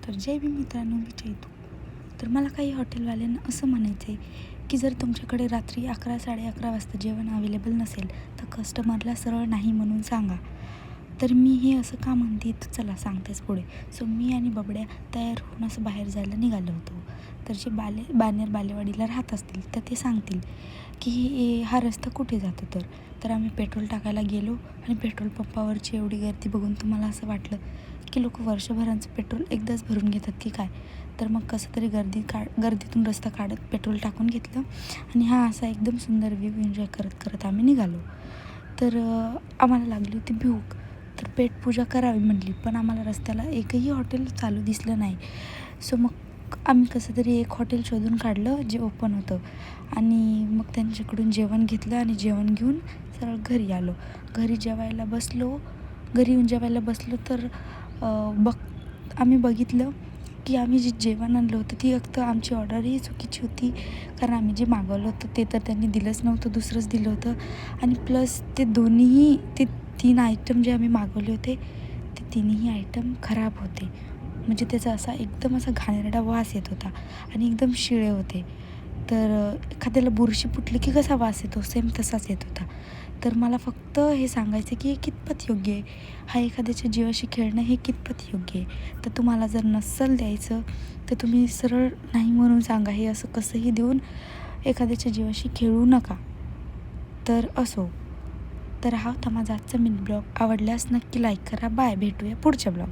तर जय भीम मित्रांनो, मी चैतू. तर मला काही हॉटेलवाल्यांना असं म्हणायचं आहे की जर तुमच्याकडे रात्री 11-11:30 वाजता जेवण अवेलेबल नसेल तर कस्टमरला सरळ नाही म्हणून सांगा. तर मी हे असं का म्हणते तर चला सांगतेच पुढे. सो मी आणि बबड्या तयार होऊन असं बाहेर जायला निघालो होतो. तर जे बानेर बालेवाडीला राहत असतील तर ते सांगतील की हा रस्ता कुठे जातो. तर आम्ही पेट्रोल टाकायला गेलो आणि पेट्रोल पंपावरची एवढी गर्दी बघून तुम्हाला असं वाटलं की लोक वर्षभरांचं पेट्रोल एकदाच भरून घेतात की काय. तर मग कसं तरी गर्दीतून रस्ता काढत पेट्रोल टाकून घेतलं आणि हा असा एकदम सुंदर व्ह्यू एन्जॉय करत करत आम्ही निघालो. तर आम्हाला लागली होती भूक. तर पेटपूजा करावी म्हटली, पण आम्हाला रस्त्याला एकही हॉटेल चालू दिसलं नाही. सो मग आम्ही कसं तरी एक हॉटेल शोधून काढलं जे ओपन होतं आणि मग त्यांच्याकडून जेवण घेतलं आणि जेवण घेऊन सरळ घरी आलो. घरी येऊन जेवायला बसलो तर आम्ही बघितलं की आम्ही जे जेवण आणलं होतं ती फक्त आमची ऑर्डरही चुकीची होती. कारण आम्ही जे मागवलं होतं ते तर त्यांनी दिलंच नव्हतं, दुसरंच दिलं होतं. आणि प्लस ते 3 आयटम जे आम्ही मागवले होते ते तिन्ही आयटम खराब होते. म्हणजे त्याचा एकदम असा घाणेरडा वास येत होता आणि एकदम शिळे होते. तर एखाद्याला बुरशी फुटली की कसा वास येतो सेम तसाच येत होता. तर मला फक्त हे सांगायचं की हे कितपत योग्य आहे, हा एखाद्याच्या जीवाशी खेळणं हे कितपत योग्य आहे. तर तुम्हाला जर नसेल द्यायचं तर तुम्ही सरळ नाही म्हणून सांगा. हे असं कसंही देऊन एखाद्याच्या जीवाशी खेळू नका. तर असो. तर हा होता माझा आजचा मिनी ब्लॉग. आवडल्यास नक्की लाईक करा. बाय, भेटूया पुढच्या ब्लॉग.